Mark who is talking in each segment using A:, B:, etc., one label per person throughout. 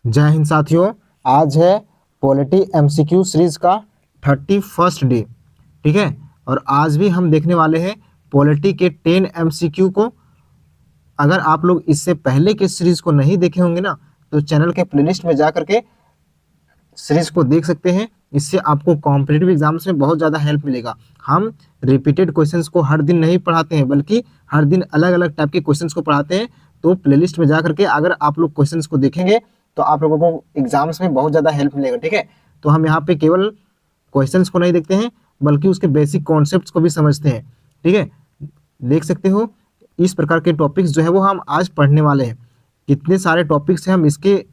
A: जय हिंद साथियों। आज है पॉलिटी एमसीक्यू सीरीज का 31st डे। ठीक है, और आज भी हम देखने वाले हैं पॉलिटी के 10 एमसीक्यू को। अगर आप लोग इससे पहले के सीरीज को नहीं देखे होंगे ना, तो चैनल के प्लेलिस्ट में जा करके सीरीज को देख सकते हैं। इससे आपको कॉम्पिटिटिव एग्जाम्स में बहुत ज़्यादा हेल्प मिलेगा। हम रिपीटेड क्वेश्चंस को हर दिन नहीं पढ़ाते हैं, बल्कि हर दिन अलग अलग टाइप के क्वेश्चंस को पढ़ाते हैं। तो प्लेलिस्ट में जा करके अगर आप लोग क्वेश्चंस को देखेंगे तो आप लोगों को एग्जाम्स में बहुत ज़्यादा हेल्प मिलेगा। ठीक है, तो हम यहाँ पे केवल क्वेश्चंस को नहीं देखते हैं, बल्कि उसके बेसिक कॉन्सेप्ट्स को भी समझते हैं। ठीक है, देख सकते हो इस प्रकार के टॉपिक्स जो है वो हम आज पढ़ने वाले हैं। कितने सारे टॉपिक्स हैं, हम इसके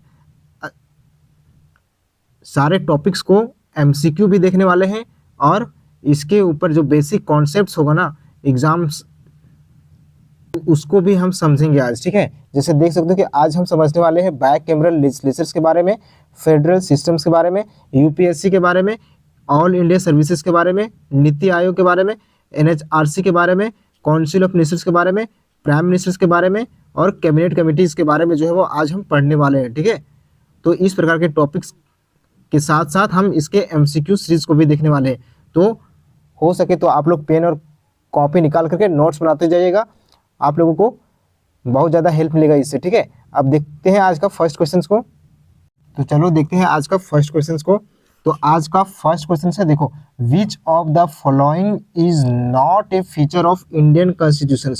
A: सारे टॉपिक्स को एमसीक्यू भी देखने वाले हैं, और इसके ऊपर जो बेसिक कॉन्सेप्ट्स होगा ना एग्जाम्स, उसको भी हम समझेंगे आज। ठीक है, जैसे देख सकते हो कि आज हम समझने वाले हैं बैक कैमरल लेजिस्लेचर्स के बारे में, फेडरल सिस्टम्स के बारे में, यूपीएससी के बारे में, ऑल इंडिया सर्विसेज के बारे में, नीति आयोग के बारे में, एनएचआरसी के बारे में, काउंसिल ऑफ मिनिस्टर्स के बारे में, प्राइम मिनिस्टर्स के बारे में, और कैबिनेट कमिटीज़ के बारे में जो है वो आज हम पढ़ने वाले हैं। ठीक है, तो इस प्रकार के टॉपिक्स के साथ साथ हम इसके एमसीक्यू सीरीज को भी देखने वाले हैं। तो हो सके तो आप लोग पेन और कॉपी निकाल करके नोट्स बनाते जाइएगा, आप लोगों को बहुत ज़्यादा हेल्प मिलेगा इससे। ठीक है, अब देखते हैं आज का फर्स्ट क्वेश्चन को। तो चलो देखते हैं आज का फर्स्ट क्वेश्चन को। तो आज का फर्स्ट क्वेश्चन है, देखो, विच of the following is not a feature of Indian constitution.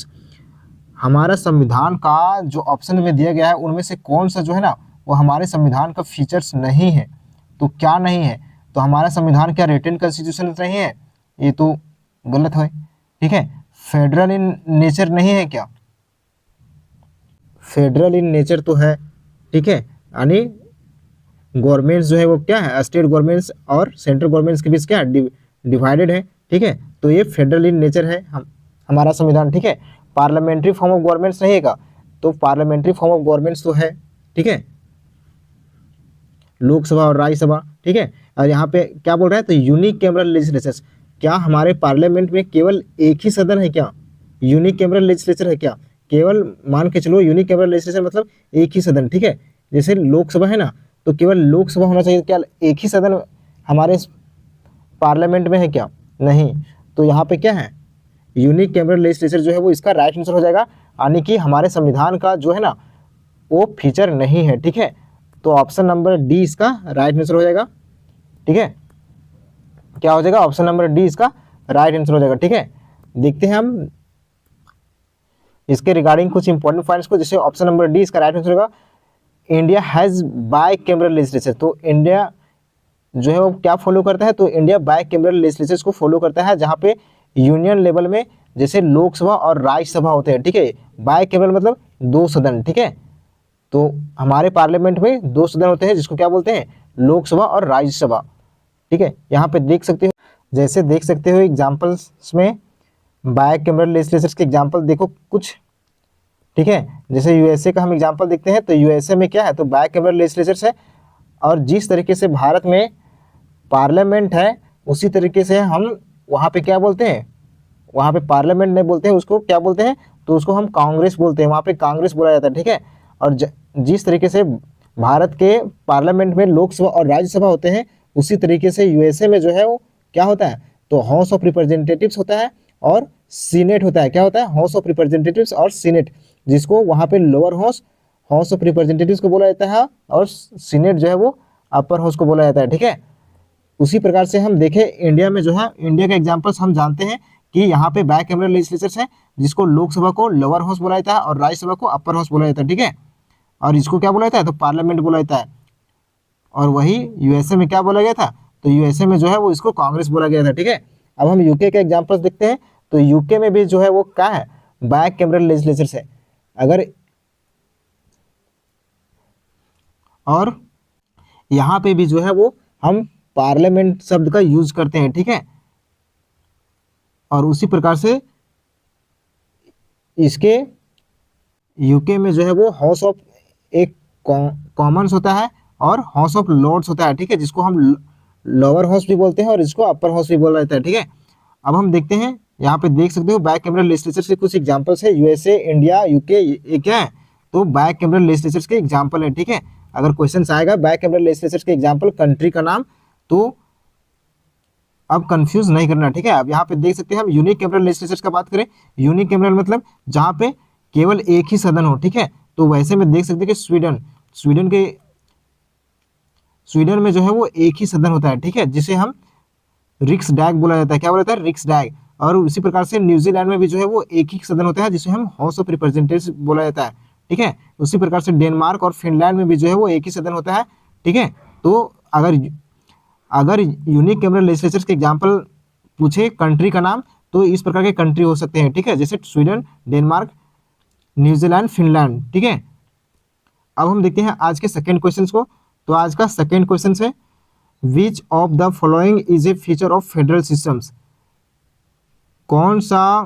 A: हमारा संविधान का जो ऑप्शन में दिया गया है उनमें से कौन सा जो है ना वो हमारे संविधान का फीचर्स नहीं है। तो क्या नहीं है? तो हमारा संविधान क्या रिटन कॉन्स्टिट्यूशन नहीं है? ये तो गलत है। ठीक है, फेडरल इन नेचर नहीं है क्या? फेडरल इन नेचर तो है। ठीक है, यानी गवर्नमेंट्स जो है वो क्या है, स्टेट गवर्नमेंट्स और सेंट्रल गवर्नमेंट्स के बीच क्या है, डिवाइडेड है। ठीक है, तो ये फेडरल इन नेचर है हमारा संविधान। ठीक है, पार्लियामेंट्री फॉर्म ऑफ गवर्नमेंट्स नहीं है, तो पार्लियामेंट्री फॉर्म ऑफ गवर्नमेंट्स तो है। ठीक है, लोकसभा और राज्यसभा। ठीक है, और यहाँ पे क्या बोल रहा है, तो यूनिक कैमरल लेजिस्लेचर्स, क्या हमारे पार्लियामेंट में केवल एक ही सदन है क्या? यूनिक कैमरल लेजिस्लेचर है क्या? केवल मान के चलो यूनिक कैमरल लेजिस्लेचर मतलब एक ही सदन। ठीक है, जैसे लोकसभा है ना, तो केवल लोकसभा होना चाहिए, क्या एक ही सदन हमारे पार्लियामेंट में है क्या? नहीं, तो यहाँ पे क्या है, यूनिक कैमरल लेजिस्लेचर जो है वो इसका राइट आंसर हो जाएगा, यानी कि हमारे संविधान का जो है ना वो फीचर नहीं है। ठीक है, तो ऑप्शन नंबर डी इसका राइट आंसर हो जाएगा। ठीक है, क्या हो जाएगा, ऑप्शन नंबर डी इसका राइट आंसर हो जाएगा। ठीक है, देखते हैं हम इसके रिगार्डिंग कुछ इंपॉर्टेंट पॉइंट्स को। जैसे ऑप्शन नंबर डी इसका राइट आंसर होगा, India has bicameral legislature. तो इंडिया जो है वो क्या फॉलो करता है, तो इंडिया बाय कैमरल लेजिस्लेचर्स को फॉलो करता है, जहाँ पे यूनियन लेवल में जैसे लोकसभा और राज्यसभा होते हैं। ठीक है, बाय कैमरल मतलब दो सदन। ठीक है, तो हमारे पार्लियामेंट में दो सदन होते हैं, जिसको क्या बोलते हैं, लोकसभा और राज्यसभा। ठीक है, यहाँ पे देख सकते हो, जैसे देख सकते हो एग्जाम्पल्स में बाय कैमरल लेजिस्लेचर्स के एग्जाम्पल देखो कुछ। ठीक है, जैसे यूएसए का हम एग्जाम्पल देखते हैं, तो यूएसए में क्या है, तो बाय कैमरल लेजिस्लेचर्स है। और जिस तरीके से भारत में पार्लियामेंट है, उसी तरीके से हम वहाँ पे क्या बोलते हैं, वहाँ पे पार्लियामेंट नहीं बोलते हैं, उसको क्या बोलते हैं, तो उसको हम कांग्रेस बोलते हैं, वहाँ पे कांग्रेस बोला जाता है। ठीक है, और जिस तरीके से भारत के पार्लियामेंट में लोकसभा और राज्यसभा होते हैं, उसी तरीके से यूएसए में जो है वो क्या होता है, तो हाउस ऑफ रिप्रेजेंटेटिव्स होता है और सीनेट होता है। क्या होता है, हाउस ऑफ रिप्रेजेंटेटिव्स और सीनेट, जिसको वहाँ पे लोअर हाउस ऑफ रिप्रेजेंटेटिव्स को बोला जाता है, और सीनेट जो है वो अपर हाउस को बोला जाता है। ठीक है, उसी प्रकार से हम देखें इंडिया में जो है, इंडिया के एग्जाम्पल्स हम जानते हैं कि यहाँ पे बाय कैमरल लेजिस्लेचर्स है, जिसको लोकसभा को लोअर हाउस बोला जाता है और राज्यसभा को अपर हाउस बोला जाता है। ठीक है, और इसको क्या बोला जाता है, तो पार्लियामेंट बोला जाता है। और वही यूएसए में क्या बोला गया था, तो यूएसए में जो है वो इसको कांग्रेस बोला गया था। ठीक है, अब हम यूके के एग्जाम्पल्स देखते हैं, तो यूके में भी जो है वो क्या है, बाय कैमरल लेजिस्लेचर्स है। अगर और यहाँ पे भी जो है वो हम पार्लियामेंट शब्द का यूज करते हैं। ठीक है, और उसी प्रकार से इसके यूके में जो है वो हाउस ऑफ एक कॉमन्स होता है और हाउस ऑफ लॉर्ड्स होता है। ठीक है, जिसको हम लोअर हाउस भी बोलते हैं और इसको अपर हाउस भी बोला जाता है। ठीक है, अब हम देखते हैं, यहाँ पे देख सकते हो बाय कैमरल लेजिस्लेचर्स के कुछ एग्जांपल्स है, यूएसए, इंडिया, यूके, ये क्या है, तो बाय कैमरल लेजिस्लेचर्स के एग्जांपल है। ठीक है, अगर क्वेश्चन आएगा बाइकैमरल लेजिस्लेचर के एग्जाम्पल कंट्री का नाम, तो अब कंफ्यूज नहीं करना, ठीक है। अब यहाँ पे देख सकते हैं हम यूनिक कैमरल लेजिस्लेचर का बात करें, यूनिक कैमरल मतलब जहाँ पे केवल एक ही सदन हो, ठीक है। तो वैसे में देख सकते हैं कि स्वीडन में जो है वो एक ही सदन होता है, ठीक है, जिसे हम रिक्सडैग बोला जाता है। क्या बोला जाता है? रिक्सडैग। और उसी प्रकार से न्यूजीलैंड में भी जो है वो एक ही सदन होता है जिसे हम हाउस ऑफ रिप्रेजेंटेटिव्स बोला जाता है, ठीक है। उसी प्रकार से डेनमार्क और फिनलैंड में भी जो है वो एक ही सदन होता है, ठीक है। तो अगर यूनिक कैमरल लेजिस्लेचर के एग्जाम्पल पूछे कंट्री का नाम, तो इस प्रकार के कंट्री हो सकते हैं, ठीक है, जैसे स्वीडन, डेनमार्क, न्यूजीलैंड, फिनलैंड, ठीक है। अब हम देखते हैं आज के सेकेंड क्वेश्चन को। तो आज का सेकेंड क्वेश्चन है विच of the following is a feature of federal systems. कौन सा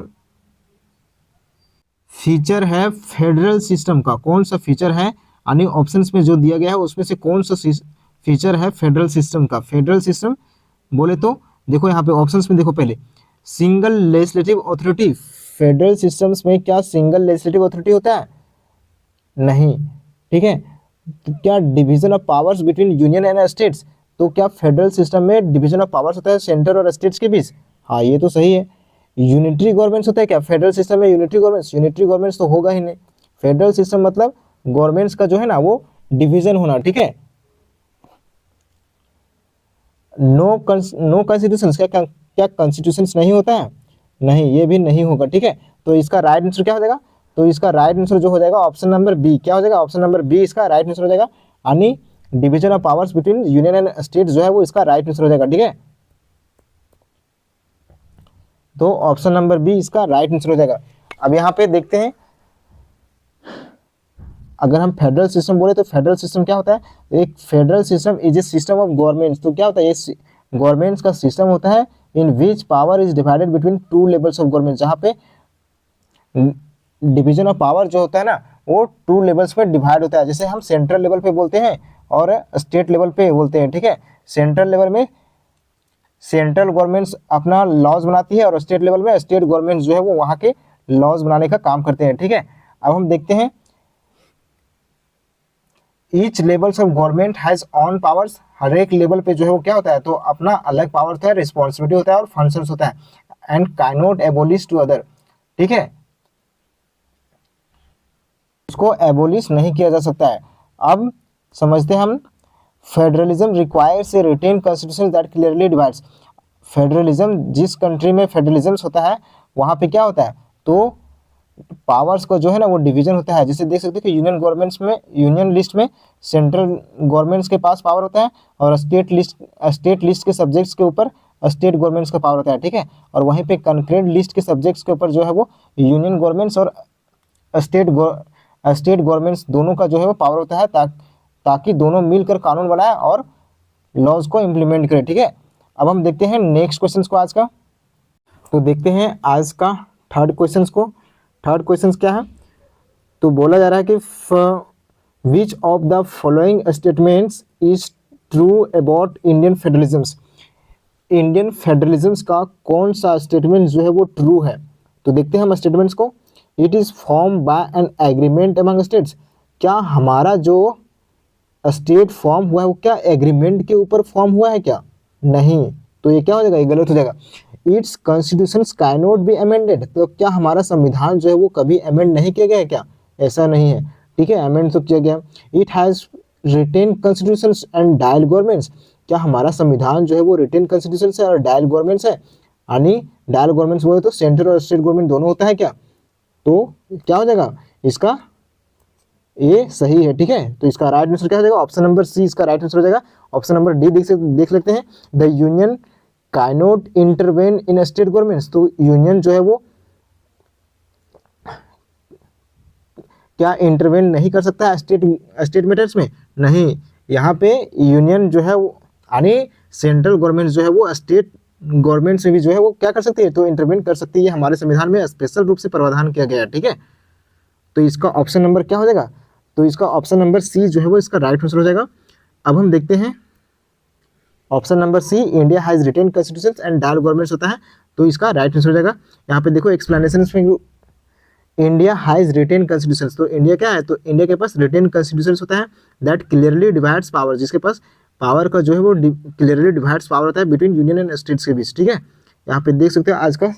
A: फीचर है फेडरल सिस्टम का, कौन सा फीचर है, यानी ऑप्शंस में जो दिया गया है उसमें से कौन सा फीचर है फेडरल सिस्टम का। फेडरल सिस्टम बोले तो देखो यहाँ पे ऑप्शंस में देखो, पहले single legislative authority. Federal systems में क्या सिंगल लेजिस्लेटिव अथॉरिटी होता है? नहीं, ठीक है। तो क्या division of powers between union and states, तो क्या फेडरल सिस्टम में डिवीजन ऑफ पावर्स होता है सेंटर और स्टेट्स के बीच? हाँ, ये तो सही है। यूनिटरी गवर्नमेंट्स होता है क्या फेडरल सिस्टम में? यूनिटरी गवर्नमेंट्स तो होगा ही नहीं। फेडरल सिस्टम मतलब गवर्नमेंट्स का जो है ना वो डिवीजन होना, ठीक है। नो कॉन्स्टिट्यूशन, क्या कॉन्स्टिट्यूशंस नहीं होता है? नहीं, ये भी नहीं होगा, ठीक है। तो इसका राइट आंसर क्या हो जाएगा? तो इसका राइट आंसर जो हो जाएगा ऑप्शन नंबर बी। क्या हो जाएगा? ऑप्शन नंबर बी इसका राइट आंसर हो जाएगा, यानी division of powers between union and state जो है वो इसका राइट आंसर हो जाएगा, ठीक है। तो ऑप्शन नंबर बी इसका राइट आंसर हो जाएगा। अब यहाँ पे देखते हैं, अगर हम फेडरल सिस्टम बोले तो फेडरल सिस्टम क्या होता है? एक federal system is a system of governments. तो क्या होता है? ये गवर्नमेंट्स का सिस्टम होता है in which power is divided between two levels of government, जहाँ पे डिवीजन ऑफ पावर जो होता है ना वो टू लेवल्स में डिवाइड होता है। जैसे हम सेंट्रल लेवल पे बोलते हैं और स्टेट लेवल पे बोलते हैं, ठीक है। सेंट्रल लेवल में सेंट्रल गवर्नमेंट्स अपना लॉज बनाती है और स्टेट लेवल में स्टेट गवर्नमेंट्स जो है वो वहाँ के लॉज बनाने का काम करते हैं, ठीक है। अब हम देखते हैं each levels of government has on powers. हर एक लेवल पे जो है वो क्या होता है? तो अपना अलग पावर होता है, रिस्पॉन्सिबिलिटी होता है और फंक्शंस होता है, and can not abolish to other, ठीक है। उसको एबोलिश नहीं किया जा सकता है। अब समझते हैं हम, federalism requires a written constitution that clearly divides. Federalism, जिस कंट्री में फेडरलिज्म होता है वहाँ पे क्या होता है? तो पावर्स को जो है ना वो डिवीजन होता है। जैसे देख सकते हैं कि यूनियन लिस्ट में सेंट्रल गवर्नमेंट्स के पास पावर होता है और स्टेट लिस्ट के सब्जेक्ट्स के ऊपर स्टेट गवर्नमेंट्स का पावर होता है, ठीक है। और वहीं पे कंकरेंट लिस्ट के सब्जेक्ट्स के ऊपर जो है वो यूनियन गवर्नमेंट्स और स्टेट गवर्नमेंट्स दोनों का जो है वो पावर होता है, ताकि दोनों मिलकर कानून बनाए और लॉज को इम्प्लीमेंट करें, ठीक है। अब हम देखते हैं नेक्स्ट क्वेश्चन को आज का। तो देखते हैं आज का थर्ड क्वेश्चन को। थर्ड क्वेश्चन क्या है? तो बोला जा रहा है कि which of the following statements is true about Indian federalisms. Indian federalisms का कौन सा स्टेटमेंट जो है वो ट्रू है? तो देखते हैं हम स्टेटमेंट्स को। It is form by an agreement among states. क्या हमारा जो स्टेट फॉर्म हुआ है वो क्या एग्रीमेंट के ऊपर फॉर्म हुआ है क्या? नहीं, तो ये क्या हो जाएगा? ये गलत हो जाएगा। It's constitutions can not be amended. तो क्या हमारा संविधान जो है वो कभी अमेंड नहीं किया गया है क्या? ऐसा नहीं है, ठीक है, अमेंड तो किया गया। It has retain constitutions and dual governments. क्या हमारा संविधान जो है वो रिटेन कॉन्स्टिट्यूशन है और डायल गवर्नमेंट्स है? यानी डायल गवर्नमेंट्स बोले तो सेंट्रल और स्टेट गवर्नमेंट दोनों होता है क्या? तो क्या हो जाएगा? इसका ये सही है, ठीक है। तो इसका राइट आंसर क्या हो जाएगा? ऑप्शन नंबर सी इसका राइट आंसर हो जाएगा। ऑप्शन नंबर डी देख लेते हैं। The union can not intervene in state governments. तो यूनियन जो है वो क्या इंटरवेन नहीं कर सकता है स्टेट मैटर्स में? नहीं, यहाँ पे यूनियन जो है वो यानी सेंट्रल गवर्नमेंट जो है वो स्टेट गवर्नमेंट से भी जो है वो क्या कर सकती है? तो इंटरवेन कर सकती है। हमारे संविधान में स्पेशल रूप से प्रावधान किया गया है, ठीक है। तो इसका ऑप्शन नंबर क्या हो जाएगा? तो इसका ऑप्शन नंबर सी जो है वो इसका राइट आंसर हो जाएगा। अब हम देखते हैं option number C, India has written constitutions and dual governments होता है, तो इसका राइट आंसर हो जाएगा। यहाँ पे देखो एक्सप्लेनेशन में इंडिया हैज़ रिटेन कॉन्स्टिट्यूशन, तो इंडिया क्या है, तो इंडिया के पास रिटेन कॉन्स्टिट्यूशन होता है दैट क्लियरली डिवाइड्स पावर, जिसके पास पावर का जो है वो क्लियरली डिवाइड्स पावर होता है बिटवीन यूनियन एंड स्टेट्स के बीच, ठीक है। यहाँ पे देख सकते हो आज का।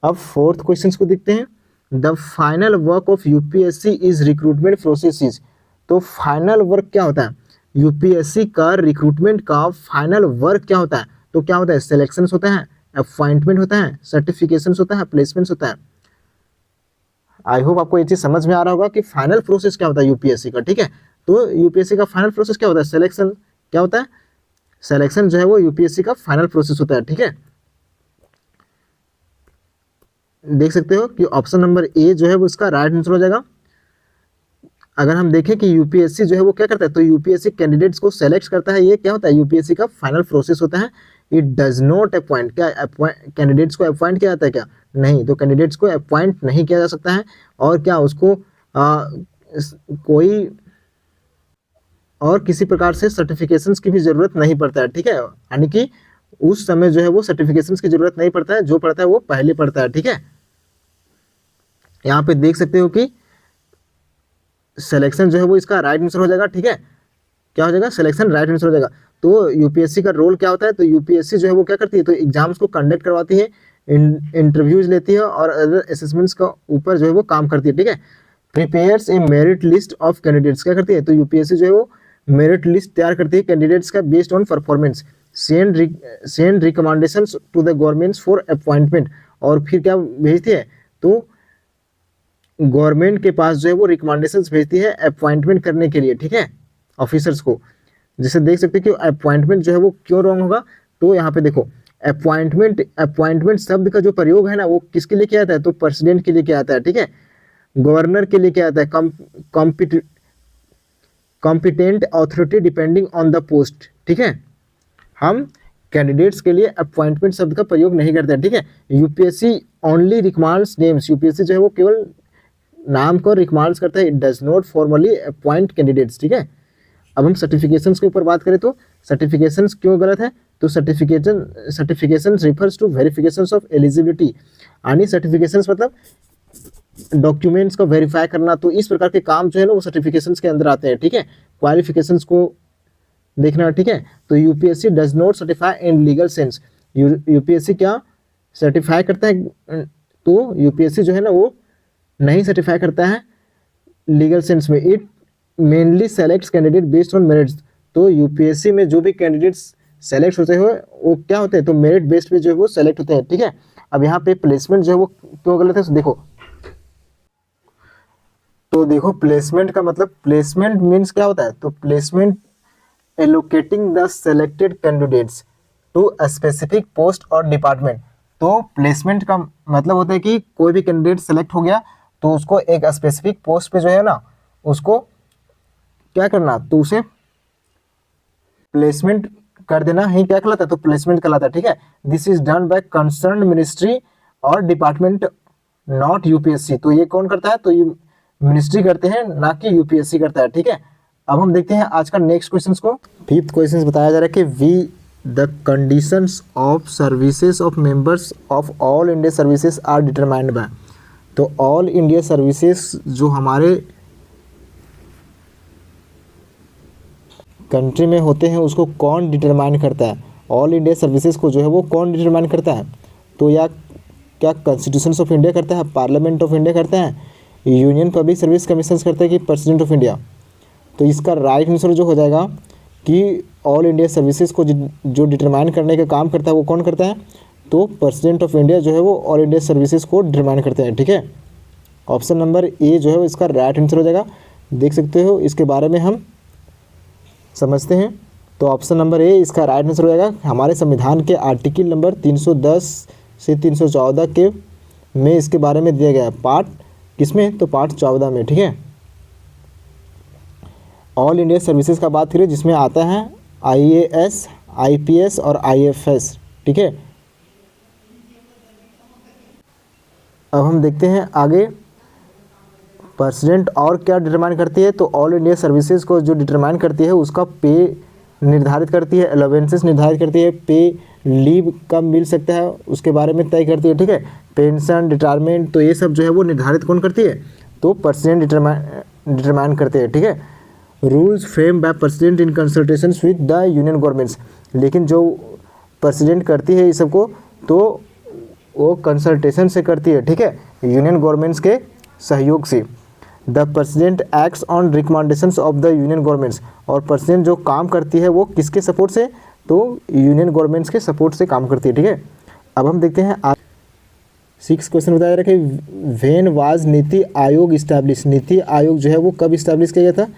A: अब फोर्थ क्वेश्चन को देखते हैं। The final work of UPSC is recruitment process. तो फाइनल वर्क क्या होता है, यूपीएससी का रिक्रूटमेंट का फाइनल वर्क क्या होता है, तो क्या होता है, सिलेक्शन होता है, अपॉइंटमेंट होता है, सर्टिफिकेशन होता है, प्लेसमेंट होता है। आई होप आपको ये चीज समझ में आ रहा होगा कि फाइनल प्रोसेस क्या होता है यूपीएससी का, ठीक है। तो यूपीएससी का फाइनल प्रोसेस क्या होता है, सिलेक्शन क्या होता है, सिलेक्शन जो है वो यूपीएससी का फाइनल प्रोसेस होता है, ठीक है। देख सकते हो कि ऑप्शन नंबर ए जो है वो इसका राइट आंसर हो जाएगा। अगर हम देखें कि यूपीएससी जो है वो क्या करता है, तो यूपीएससी कैंडिडेट्स को सेलेक्ट करता है, ये क्या होता है, यूपीएससी का फाइनल प्रोसेस होता है। इट डज नॉट अपॉइंट, क्या कैंडिडेट्स को अपॉइंट किया जाता है क्या, नहीं, तो कैंडिडेट्स को अपॉइंट नहीं किया जा सकता है। और क्या उसको कोई और किसी प्रकार से सर्टिफिकेशंस की भी जरूरत नहीं पड़ता है, ठीक है। यानी कि उस समय जो है वो सर्टिफिकेशंस की जरूरत नहीं पड़ता है, जो पड़ता है वो पहले पड़ता है, ठीक है। यहाँ पे देख सकते हो कि सिलेक्शन जो है वो इसका राइट आंसर हो जाएगा, ठीक है। क्या हो जाएगा, सिलेक्शन राइट आंसर हो जाएगा। तो यूपीएससी का रोल क्या होता है, तो यूपीएससी जो है वो क्या करती है, तो एग्जाम्स को कंडक्ट करवाती है, इंटरव्यूज लेती है और अदर असेसमेंट्स का ऊपर जो है वो काम करती है, ठीक है। Prepares A merit list of candidates, क्या करती है, तो यूपीएससी जो है वो मेरिट लिस्ट तैयार करती है कैंडिडेट्स का based on performance, send recommendations to the governments for appointment, और फिर क्या भेजती है, तो गवर्नमेंट के पास जो है वो रिकमेंडेशंस भेजती है अपॉइंटमेंट करने के लिए, ठीक है, ऑफिसर्स को। जिसे देख सकते हैं कि अपॉइंटमेंट जो है वो क्यों रॉन्ग होगा, तो यहाँ पे देखो अपॉइंटमेंट शब्द का जो प्रयोग है ना वो किसके लिए किया जाता है, तो प्रेसिडेंट के लिए किया जाता है, ठीक है, गवर्नर के लिए किया जाता है, competent authority depending on the post, ठीक है। हम कैंडिडेट्स के लिए अपॉइंटमेंट शब्द का प्रयोग नहीं करते हैं, ठीक है। UPSC only recommends names, UPSC जो है वो केवल नाम को रिकमेंड्स करता है, it does not formally appoint candidates, ठीक है। अब हम सर्टिफिकेशंस के ऊपर बात करें तो सर्टिफिकेशंस क्यों गलत है, तो certification refers to verifications of eligibility, यानी सर्टिफिकेशंस मतलब डॉक्यूमेंट्स को वेरीफाई करना, तो इस प्रकार के काम जो है ना वो सर्टिफिकेशंस के अंदर आते हैं, ठीक है। क्वालिफिकेशंस को देखना, ठीक है। तो UPSC does not certify in legal sense, UPSC क्या सर्टिफाई करता है, तो यूपीएससी जो है ना वो नहीं सर्टिफाई करता है लीगल सेंस में। It mainly selects candidate based on merits, तो यूपीएससी में जो भी कैंडिडेट्स सेलेक्ट होते हैं वो क्या होते हैं, तो मेरिट बेस्ड पे जो है वो सेलेक्ट होते हैं, ठीक है। अब यहाँ पे प्लेसमेंट जो है वो क्यों गलत है, तो देखो प्लेसमेंट का मतलब, प्लेसमेंट मीन्स क्या होता है, तो placement allocating the selected candidates to a specific post और डिपार्टमेंट। तो प्लेसमेंट का मतलब होता है कि कोई भी कैंडिडेट सेलेक्ट हो गया तो उसको एक स्पेसिफिक पोस्ट पे जो है ना उसको क्या करना, तो उसे प्लेसमेंट कर देना ही क्या कहलाता है, तो प्लेसमेंट कहलाता है, ठीक है। This is done by concern ministry और डिपार्टमेंट, नॉट यूपीएससी। तो ये कौन करता है, तो ये मिनिस्ट्री करते हैं, ना कि यूपीएससी करता है, ठीक है। अब हम देखते हैं आज का नेक्स्ट क्वेश्चन को। फिफ्थ क्वेश्चन बताया जा रहा है कि we the conditions of services of members of all India services are determined by. तो ऑल इंडिया सर्विसेज जो हमारे कंट्री में होते हैं उसको कौन डिटरमाइन करता है, ऑल इंडिया सर्विसेज को जो है वो कौन डिटरमाइन करता है, तो या क्या कॉन्स्टिट्यूशन ऑफ इंडिया करता है, पार्लियामेंट ऑफ इंडिया करता है, यूनियन पब्लिक सर्विस कमीशन करता है कि प्रेसिडेंट ऑफ इंडिया। तो इसका राइट आंसर जो हो जाएगा कि ऑल इंडिया सर्विसेज को जो डिटरमाइन करने का काम करता है वो कौन करता है, तो प्रेसिडेंट ऑफ इंडिया जो है वो ऑल इंडिया सर्विसेज को डिटरमाइन करते हैं, ठीक है। ऑप्शन नंबर ए जो है इसका राइट आंसर हो जाएगा। देख सकते हो इसके बारे में हम समझते हैं, तो ऑप्शन नंबर ए इसका राइट आंसर हो जाएगा। हमारे संविधान के आर्टिकल नंबर 310 से 314 के में इसके बारे में दिया गया है, पार्ट किसमें, तो पार्ट 14 में, ठीक है। ऑल इंडिया सर्विसेज का बात करें जिसमें आता है आईएएस, आईपीएस और आईएफएस, ठीक है। अब हम देखते हैं आगे प्रेसिडेंट और क्या डिटरमाइन करती है, तो ऑल इंडिया सर्विसेज को जो डिटरमाइन करती है उसका पे निर्धारित करती है, अलावेंसेस निर्धारित करती है, पे लीव कब मिल सकता है उसके बारे में तय करती है, ठीक है। पेंशन, रिटायरमेंट, तो ये सब जो है वो निर्धारित कौन करती है, तो प्रेसिडेंट डिटरमाइन करते हैं, ठीक है। Rules frame by president in consultation with the union governments, लेकिन जो प्रेसिडेंट करती है इस सबको तो वो कंसल्टेशन से करती है, ठीक है, यूनियन गवर्नमेंट्स के सहयोग से। The president acts on recommendations of the union governments, और प्रेसिडेंट जो काम करती है वो किसके सपोर्ट से, तो यूनियन गवर्नमेंट्स के सपोर्ट से काम करती है, ठीक है। अब हम देखते हैं 6 क्वेश्चन बताया जा रहा है कि when was NITI Aayog establish, NITI Aayog जो है वो कब इस्टेब्लिश किया गया था,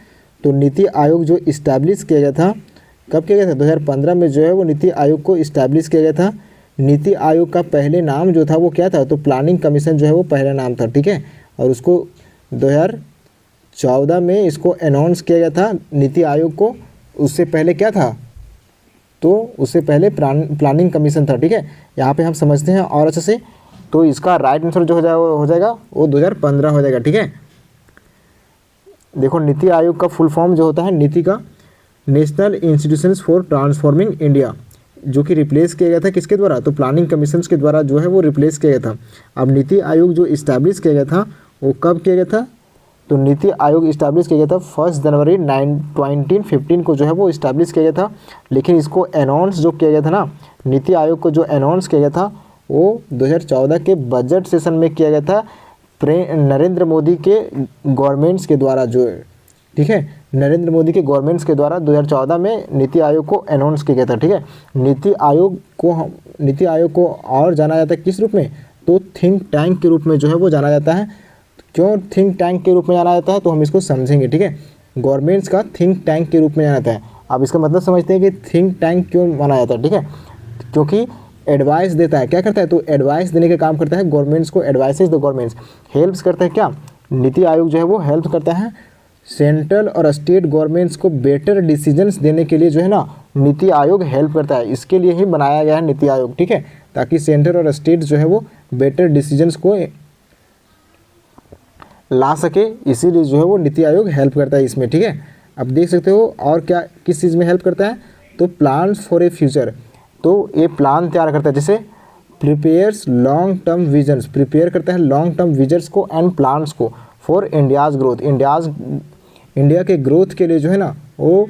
A: तो नीति आयोग जो इस्टेब्लिश किया गया था, कब किया गया था, 2015 में जो है वो नीति आयोग को इस्टेब्लिश किया गया था। नीति आयोग का पहले नाम जो था वो क्या था, तो प्लानिंग कमीशन जो है वो पहला नाम था, ठीक है। और उसको 2014 में इसको अनाउंस किया गया था नीति आयोग को, उससे पहले क्या था, तो उससे पहले प्लानिंग कमीशन था, ठीक है। यहाँ पे हम समझते हैं और अच्छे से, तो इसका राइट आंसर जो हो जाएगा वो 2015 हो जाएगा, ठीक है। देखो नीति आयोग का फुल फॉर्म जो होता है नीति का, national institutions for transforming India, जो कि रिप्लेस किया गया था किसके द्वारा, तो प्लानिंग कमीशन के द्वारा जो है वो रिप्लेस किया गया था। अब नीति आयोग जो इस्टेब्लिश किया गया था वो कब किया गया था, तो नीति आयोग इस्टेब्लिश किया गया था 1 जनवरी 2015 को जो है वो इस्टेब्लिश किया गया था। लेकिन इसको अनाउंस जो किया गया था ना, नीति आयोग को जो अनाउंस किया गया था वो 2014 के बजट सेशन में किया गया था नरेंद्र मोदी के गवर्नमेंट्स के द्वारा, जो ठीक है, नरेंद्र मोदी के गवर्नमेंट्स के द्वारा 2014 में नीति आयोग को अनाउंस किया गया था, ठीक है। नीति आयोग को और जाना जाता है किस रूप में, तो थिंक टैंक के रूप में जो है वो जाना जाता है। क्यों थिंक टैंक के रूप में जाना जाता है, तो हम इसको समझेंगे, ठीक है। गवर्नमेंट्स का थिंक टैंक के रूप में जाना जाता है। अब इसका मतलब समझते हैं कि थिंक टैंक क्यों माना जाता है, ठीक है, क्योंकि एडवाइस देता है, क्या करता है, तो एडवाइस देने का काम करता है गवर्नमेंट्स को, एडवाइसेस द गवर्नमेंट्स, हेल्प्स करता है क्या, नीति आयोग जो है वो हेल्प करता है सेंट्रल और स्टेट गवर्नमेंट्स को बेटर डिसीजंस देने के लिए, जो है ना नीति आयोग हेल्प करता है। इसके लिए ही बनाया गया है नीति आयोग, ठीक है, ताकि सेंट्रल और स्टेट जो है वो बेटर डिसीजंस को ला सके, इसीलिए जो है वो नीति आयोग हेल्प करता है इसमें, ठीक है। अब देख सकते हो और क्या किस चीज़ में हेल्प करता है, तो प्लान्स फॉर ए फ्यूचर, तो ये प्लान तैयार करता है, जैसे prepares long term visions, prepare करता है लॉन्ग टर्म विजन्स को एंड प्लान्स को फॉर इंडियाज़ ग्रोथ, इंडिया के ग्रोथ के लिए जो है ना वो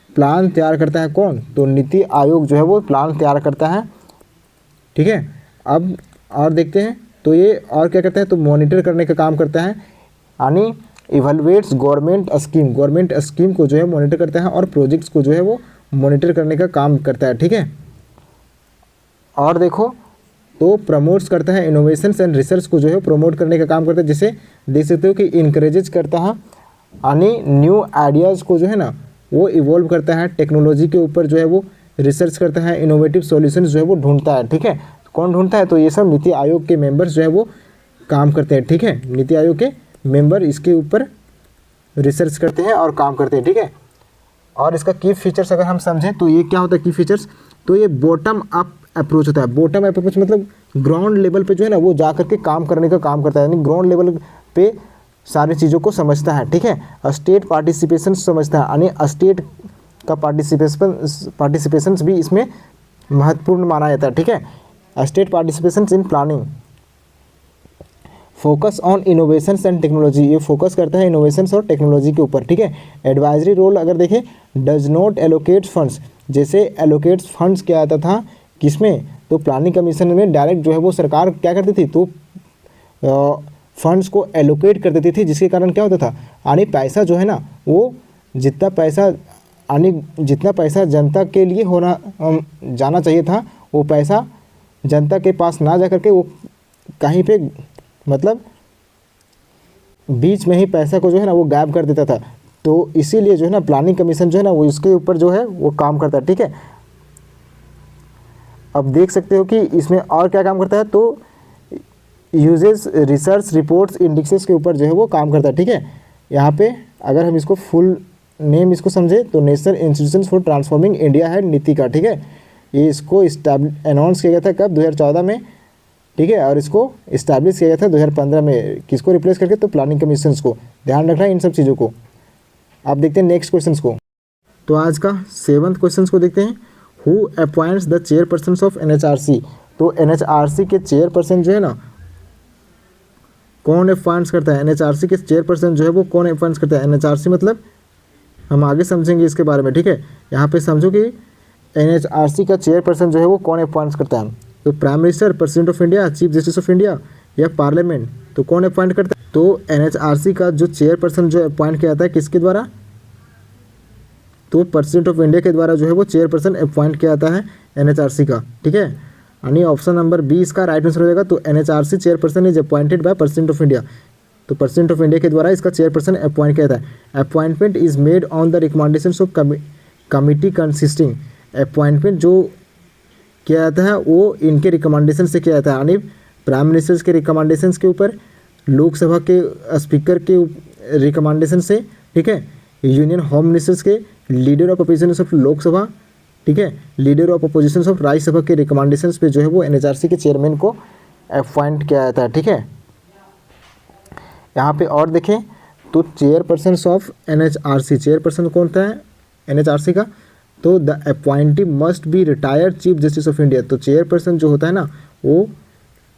A: प्लान तैयार करता है कौन, तो नीति आयोग जो है वो प्लान तैयार करता है, ठीक है। अब और देखते हैं, तो ये और क्या करता है, तो मॉनिटर करने का काम करता है, यानी इवैल्यूएट्स गवर्नमेंट स्कीम को जो है मॉनिटर करता है और प्रोजेक्ट्स को जो है वो मॉनिटर करने का काम करता है, ठीक है। और देखो, तो प्रमोट्स करता है इनोवेशंस एंड रिसर्च को जो है प्रमोट करने का काम करता है, जैसे देख सकते हो कि इनकरेजेज करता है, यानी न्यू आइडियाज़ को जो है ना वो इवॉल्व करता है, टेक्नोलॉजी के ऊपर जो है वो रिसर्च करता है, इनोवेटिव सॉल्यूशंस जो है वो ढूंढता है, ठीक है। कौन ढूंढता है, तो ये सब नीति आयोग के मेंबर्स जो है वो काम करते हैं, ठीक है। नीति आयोग के मेंबर इसके ऊपर रिसर्च करते हैं और काम करते हैं, ठीक है। और इसका की फीचर्स अगर हम समझें तो ये क्या होता है की फीचर्स, तो ये बॉटम अप अप्रोच होता है। बॉटम अप अप्रोच मतलब ग्राउंड लेवल पे जो है ना वो जा करके काम करने का काम करता है, यानी ग्राउंड लेवल पे सारी चीज़ों को समझता है, ठीक है। स्टेट पार्टिसिपेशन समझता है, यानी स्टेट का पार्टिसिपेशन भी इसमें महत्वपूर्ण माना जाता है, ठीक है। State participation in planning, focus on innovations and technology, ये फोकस करता है इनोवेशंस और टेक्नोलॉजी के ऊपर, ठीक है। एडवाइजरी रोल अगर देखें, डज नॉट एलोकेट फंड्स, जैसे एलोकेट फंड्स क्या आता था किसमें, तो प्लानिंग कमीशन में डायरेक्ट जो है वो सरकार क्या करती थी, तो फंड्स को एलोकेट कर देती थी, जिसके कारण क्या होता था, यानी पैसा जो है ना वो जितना पैसा जनता के लिए होना जाना चाहिए था, वो पैसा जनता के पास ना जा करके वो कहीं पे मतलब बीच में ही पैसा को जो है ना वो गायब कर देता था। तो इसीलिए जो है ना प्लानिंग कमीशन जो है ना वो इसके ऊपर जो है वो काम करता है, ठीक है। अब देख सकते हो कि इसमें और क्या काम करता है, तो यूजेस रिसर्च रिपोर्ट्स इंडेक्सेस के ऊपर जो है वो काम करता है, ठीक है। यहाँ पे अगर हम इसको फुल नेम इसको समझे तो national institutions for transforming India है नीति का, ठीक है। ये इसको अनाउंस किया गया था कब, 2014 में, ठीक है। और इसको इस्टेब्लिश किया गया था 2015 में, किसको रिप्लेस करके, तो प्लानिंग कमीशंस को। ध्यान रखना है इन सब चीज़ों को। आप देखते हैं नेक्स्ट क्वेश्चन को, तो आज का 7th क्वेश्चन को देखते हैं। Who appoints the chairperson of NHRC। तो NHRC के चेयरपर्सन जो है ना कौन अपॉइंट्स करता है, NHRC के चेयरपर्सन जो है वो कौन अपॉइंट्स करता है। NHRC मतलब हम आगे समझेंगे इसके बारे में, ठीक है। यहाँ पे समझो कि NHRC का चेयरपर्सन जो है वो कौन अपॉइंट्स करता है। तो prime minister, president of India, chief justice of India या पार्लियामेंट, तो कौन अपॉइंट करता है। तो NHRC का जो चेयरपर्सन जो अपॉइंट किया जाता है किसके द्वारा, तो प्रेसिडेंट ऑफ इंडिया के द्वारा जो है वो चेयरपर्सन अपॉइंट किया जाता है NHRC का, ठीक है। यानी ऑप्शन नंबर बी इसका राइट आंसर हो जाएगा। तो NHRC chairperson is appointed by president of India. तो प्रेसिडेंट ऑफ इंडिया के द्वारा इसका चेयरपर्सन अपॉइंट किया जाता है। Appointment is made on the recommendations of committee consisting. Appointment जो किया जाता है वो इनके रिकमेंडेशन से किया जाता है, यानी प्राइम मिनिस्टर्स के रिकमेंडेशंस के ऊपर, लोकसभा के स्पीकर के रिकमेंडेशन से, ठीक है, यूनियन होम मिनिस्टर्स के, leader of opposition of Lok Sabha, ठीक है, leader of opposition of Rajya Sabha के रिकमेंडेशंस पे जो है वो NHRC के चेयरमैन को अपॉइंट किया जाता है, ठीक है। यहाँ पे और देखें तो चेयरपर्सन ऑफ NHRC, चेयरपर्सन कौन था NHRC का, तो the appointee must be retired chief justice of India. तो चेयरपर्सन जो होता है ना वो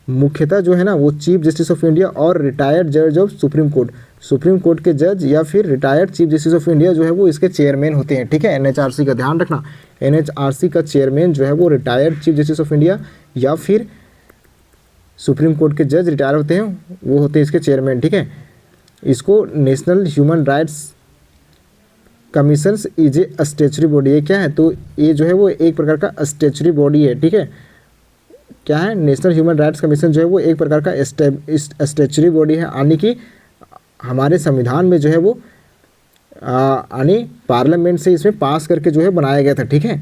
A: मुख्यतः जो है ना वो चीफ जस्टिस ऑफ इंडिया और रिटायर्ड जज of supreme court, supreme court के जज या फिर retired chief justice of India जो है वो इसके चेयरमैन होते हैं, ठीक है। NHRC का ध्यान रखना, NHRC का चेयरमैन जो है वो retired chief justice of India या फिर सुप्रीम कोर्ट के जज रिटायर होते हैं, वो होते हैं इसके चेयरमैन, ठीक है। इसको national human rights commissions is a statutory body. ये क्या है, तो ये जो है वो एक प्रकार का स्टैच्यूटरी बॉडी है, ठीक है। क्या है, नेशनल ह्यूमन राइट्स कमीशन जो है वो एक प्रकार का स्टैच्यूटरी बॉडी है, यानी कि हमारे संविधान में जो है वो यानी पार्लियामेंट से इसमें पास करके जो है बनाया गया था, ठीक है,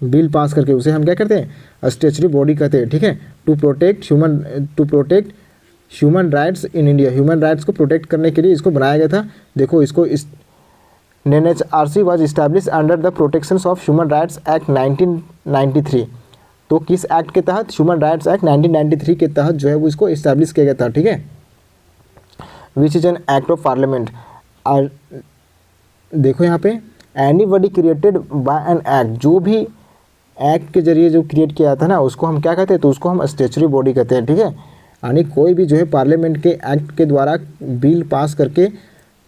A: बिल पास करके, उसे हम क्या करते हैं स्टैच्यूटरी बॉडी कहते हैं, ठीक है। To protect human rights in India, human rights को प्रोटेक्ट करने के लिए इसको बनाया गया था। देखो इसको NHRC was establish under the protection of human rights act 1993। तो किस एक्ट के तहत, ह्यूमन राइट्स एक्ट 1993 के तहत जो है वो इसको इस्टेब्लिश किया गया था, ठीक है। Which is an act of parliament. और देखो यहाँ पे anybody created by an act, जो भी एक्ट के जरिए जो क्रिएट किया था ना उसको हम क्या कहते हैं, तो उसको हम स्टैच्यूटरी बॉडी कहते हैं, ठीक है। यानी कोई भी जो है पार्लियामेंट के एक्ट के द्वारा बिल पास करके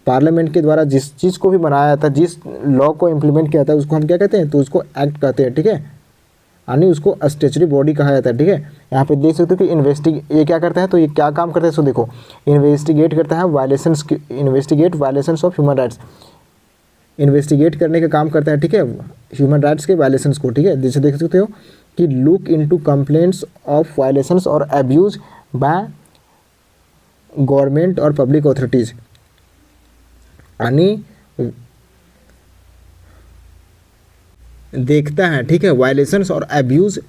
A: पार्लियामेंट के द्वारा जिस चीज़ को भी बनाया था, जिस लॉ को इम्प्लीमेंट किया था उसको हम क्या कहते हैं, तो उसको एक्ट कहते हैं, ठीक है। यानी उसको स्टैच्यूटरी बॉडी कहा जाता है, ठीक है। यहाँ पे देख सकते हो कि ये क्या करता है, तो ये क्या काम करता है, सो देखो इन्वेस्टिगेट करता है investigate violations of human rights, investigate करने का काम करता है, ठीक है, ह्यूमन राइट्स के वायलेशंस को, ठीक है। जैसे देख सकते हो कि look into complaints of violations और अब्यूज बाय गवर्नमेंट और पब्लिक अथॉरिटीज़, यानी देखता है, ठीक है, वायलेशंस और अब्यूज़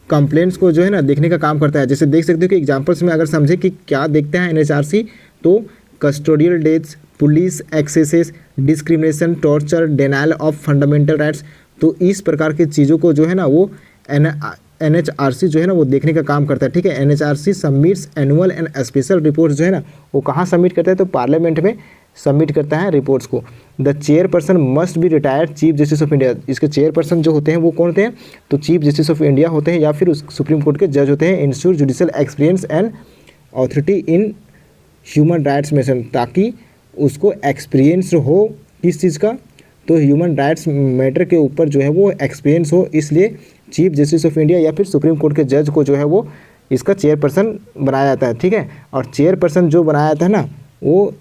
A: कंप्लेंट्स को जो है ना देखने का काम करता है। जैसे देख सकते हो कि एग्जांपल्स में अगर समझे कि क्या देखते हैं NHRC, तो custodial deaths, police axes, discrimination, torture, denial of fundamental rights, तो इस प्रकार की चीज़ों को जो है ना वो NHRC जो है ना वो देखने का काम करता है, ठीक है। NHRC submits annual and special reports जो है ना वो कहाँ सबमिट करता है, तो पार्लियामेंट में सबमिट करता है रिपोर्ट्स को। The chairperson must be retired chief justice of India. इसके चेयरपर्सन जो होते हैं वो कौन होते हैं, तो चीफ जस्टिस ऑफ इंडिया होते हैं या फिर सुप्रीम कोर्ट के जज होते हैं। Ensure judicial experience and authority in human rights mission, ताकि उसको एक्सपीरियंस हो किस चीज़ का, तो ह्यूमन राइट्स मैटर के ऊपर जो है वो एक्सपीरियंस हो, इसलिए चीफ जस्टिस ऑफ इंडिया या फिर सुप्रीम कोर्ट के जज को जो है वो इसका चेयरपर्सन बनाया जाता है, ठीक है। और चेयरपर्सन जो बनाया जाता है ना वो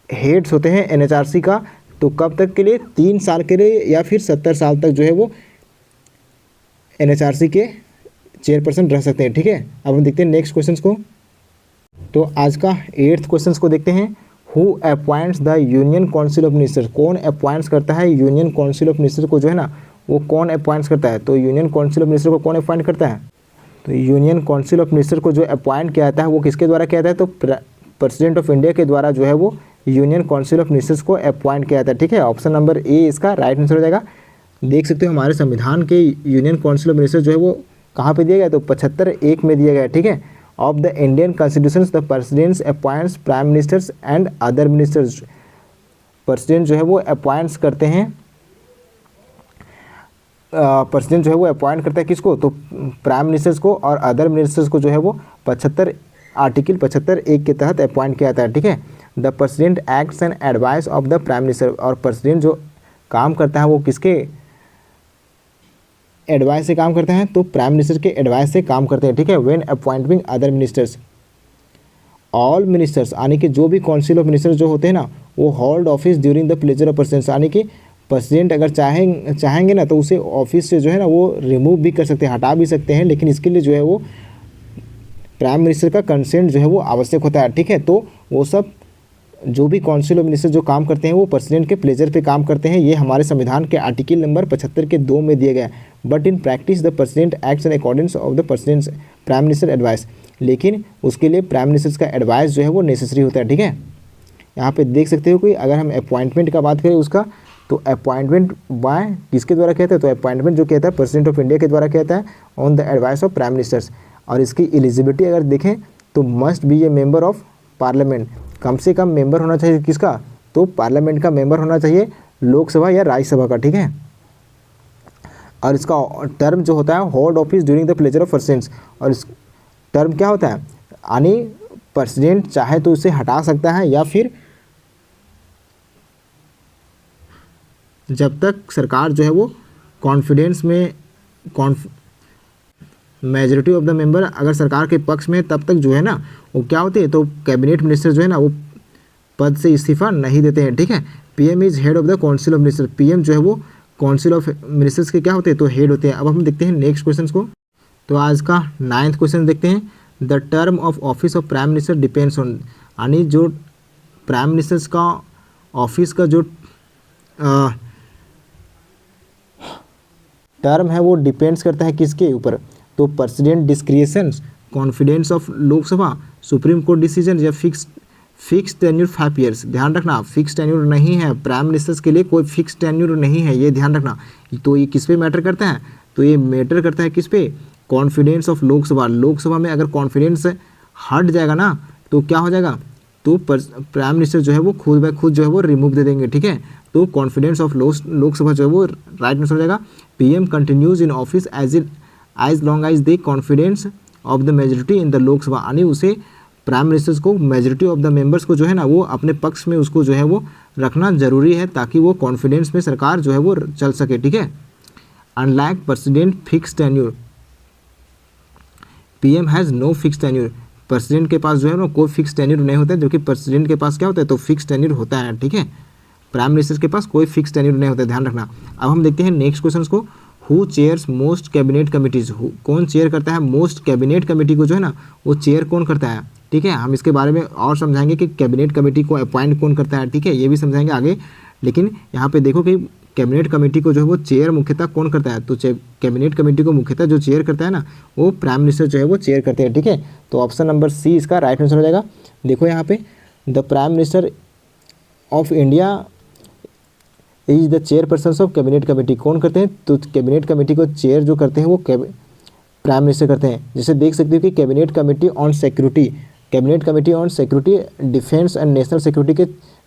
A: हेड्स होते हैं NHRC का, तो कब तक के लिए, 3 साल के लिए या फिर 70 साल तक जो है वो NHRC के चेयरपर्सन रह सकते हैं, ठीक है। अब हम देखते हैं नेक्स्ट क्वेश्चन को। तो आज का 8th क्वेश्चन को देखते हैं। Who appoints the union council of minister, कौन अपॉइंट्स करता है यूनियन काउंसिल ऑफ मिनिस्टर को जो है ना वो कौन अपॉइंट्स करता है, तो यूनियन काउंसिल ऑफ मिनिस्टर को कौन अपॉइंट करता है, तो यूनियन काउंसिल ऑफ मिनिस्टर को जो अपॉइंट किया जाता है वो किसके द्वारा किया जाता है, तो प्रेसिडेंट ऑफ इंडिया के द्वारा जो है वो यूनियन काउंसिल ऑफ मिनिस्टर्स को अपॉइंट किया जाता है, ठीक है। ऑप्शन नंबर ए इसका राइट आंसर हो जाएगा। देख सकते हो हमारे संविधान के यूनियन काउंसिल ऑफ मिनिस्टर जो है वो कहाँ पे दिया गया, तो 75(1) में दिया गया है, ठीक है। Of the Indian constitution the presidents appoints prime ministers and other ministers, president जो है वो अपॉइंट्स करते हैं प्रेसिडेंट जो है वो अपॉइंट करता है किसको, तो प्राइम मिनिस्टर्स को, और अदर मिनिस्टर्स को जो है वो 75 आर्टिकल 75(1) के तहत अपॉइंट किया जाता है। ठीक है, the president acts and advice of the prime minister, और प्रेसिडेंट जो काम करता है वो किसके एडवाइस से काम करते हैं, तो प्राइम मिनिस्टर के एडवाइस से काम करते हैं। ठीक है, when appointing other ministers, all ministers यानी कि जो भी काउंसिल ऑफ मिनिस्टर्स जो होते हैं ना, वो hold office during the pleasure of president, यानी कि प्रेसिडेंट अगर चाहेंगे ना तो उसे ऑफिस से जो है ना वो रिमूव भी कर सकते हैं, हटा भी सकते हैं, लेकिन इसके लिए जो है वो प्राइम मिनिस्टर का कंसेंट जो है वो आवश्यक होता है। ठीक है, तो वो सब जो भी काउंसिल ऑफ मिनिस्टर जो काम करते हैं वो प्रेसिडेंट के प्लेजर पे काम करते हैं। ये हमारे संविधान के आर्टिकल नंबर 75 के 2 में दिया गया है। But in practice the president acts in accordings of the presidents prime minister advice, लेकिन उसके लिए प्राइम मिनिस्टर का एडवाइस जो है वो नेसेसरी होता है। ठीक है, यहाँ पे देख सकते हो कि अगर हम अपॉइंटमेंट का बात करें उसका, तो अपॉइंटमेंट बाय किसके द्वारा कहता है, तो अपॉइंटमेंट जो कहता है प्रेसिडेंट ऑफ इंडिया के द्वारा कहता है on the advice of prime ministers. और इसकी एलिजिबिलिटी अगर देखें तो must be a member of parliament, कम से कम मेंबर होना चाहिए किसका, तो पार्लियामेंट का मेंबर होना चाहिए, लोकसभा या राज्यसभा का। ठीक है, और इसका टर्म जो होता है hold office during the pleasure of presidents, और इस टर्म क्या होता है, यानी प्रेसिडेंट चाहे तो उसे हटा सकता है या फिर जब तक सरकार जो है वो कॉन्फिडेंस में मेजॉरिटी ऑफ द मेंबर अगर सरकार के पक्ष में, तब तक जो है ना वो क्या होते हैं, तो कैबिनेट मिनिस्टर जो है ना वो पद से इस्तीफा नहीं देते हैं। ठीक है, PM is head of the council of minister, PM जो है वो काउंसिल ऑफ मिनिस्टर्स के क्या होते हैं, तो हेड होते हैं। अब हम देखते हैं नेक्स्ट क्वेश्चन को, तो आज का 9th क्वेश्चन देखते हैं। The term of office of prime minister depends on, यानी जो प्राइम मिनिस्टर्स का ऑफिस का जो टर्म है वो डिपेंड्स करता है किसके ऊपर, तो president discretion, confidence of Lok Sabha, supreme court decision, या फिक्स टेन्यूर 5 ईयर्स। ध्यान रखना फिक्स टेन्यूर नहीं है, प्राइम मिनिस्टर्स के लिए कोई फिक्स टेन्यूर नहीं है, ये ध्यान रखना। तो ये किस पे मैटर करता है, तो ये मैटर करता है किस पे, कॉन्फिडेंस ऑफ लोकसभा। लोकसभा में अगर कॉन्फिडेंस हट जाएगा ना तो क्या हो जाएगा, तो प्राइम मिनिस्टर जो है वो खुद ब खुद जो है वो रिमूव दे देंगे। ठीक है, तो कॉन्फिडेंस ऑफ लोकसभा जो है वो राइट आंसर हो जाएगा। PM continues in office as long as the confidence of the majority in the Lok Sabha, यानी उसे प्राइम मिनिस्टर्स को मेजोरिटी ऑफ द मेंबर्स को जो है ना वो अपने पक्ष में उसको जो है वो रखना जरूरी है, ताकि वो कॉन्फिडेंस में सरकार जो है वो चल सके। ठीक है, unlike president fix tenure, PM has no fix tenure, president के पास जो है ना कोई फिक्स टेन्यूर नहीं होता है, जो कि प्रेसिडेंट के पास क्या होता है, तो फिक्स टेन्यूर होता है। ठीक है, प्राइम मिनिस्टर के पास कोई फिक्स टेन्यूर नहीं होता है, ध्यान रखना। अब हम देखते हैं नेक्स्ट क्वेश्चन को, who chairs most cabinet committees, कौन चेयर करता है मोस्ट कैबिनेट कमेटी को जो है ना वो चेयर कौन करता है। ठीक है, हम इसके बारे में और समझाएंगे कि कैबिनेट कमेटी को अपॉइंट कौन करता है। ठीक है, ये भी समझाएंगे आगे, लेकिन यहाँ पे देखो कि कैबिनेट कमेटी को जो है वो चेयर मुख्यतः कौन करता है, तो कैबिनेट कमेटी को मुख्यतः जो चेयर करता है ना वो प्राइम मिनिस्टर जो है वो चेयर करते हैं। ठीक है, तो ऑप्शन नंबर सी इसका राइट आंसर हो जाएगा। देखो यहाँ पे the prime minister of India is the chairperson of cabinet committee, कौन करते हैं, तो कैबिनेट कमेटी को चेयर जो करते हैं वो प्राइम मिनिस्टर करते हैं। जैसे देख सकते हो कि cabinet committee on security, cabinet committee on security defence and national security के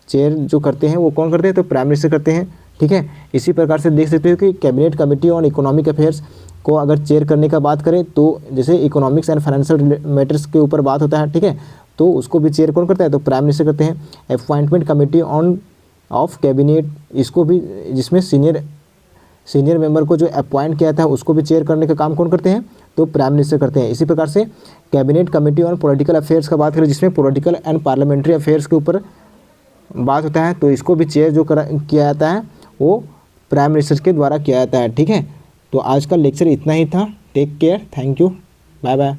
A: चेयर जो करते हैं वो कौन करते हैं, तो प्राइम मिनिस्टर करते हैं। ठीक है, इसी प्रकार से देख सकते हो कि cabinet committee on economic affairs को अगर चेयर करने का बात करें तो जैसे इकोनॉमिक्स एंड फाइनेंशियल मैटर्स के ऊपर बात होता है। ठीक है, तो उसको भी चेयर कौन करता है, तो प्राइम मिनिस्टर करते हैं। Appointment committee on off cabinet, इसको भी जिसमें सीनियर मेंबर को जो अपॉइंट किया था उसको भी चेयर करने का काम कौन करते हैं, तो प्राइम मिनिस्टर करते हैं। इसी प्रकार से cabinet committee on political affairs का बात करें जिसमें पॉलिटिकल एंड पार्लियामेंट्री अफेयर्स के ऊपर बात होता है, तो इसको भी चेयर जो किया जाता है वो प्राइम मिनिस्टर के द्वारा किया जाता है। ठीक है, तो आज का लेक्चर इतना ही था। Take care, thank you, bye bye.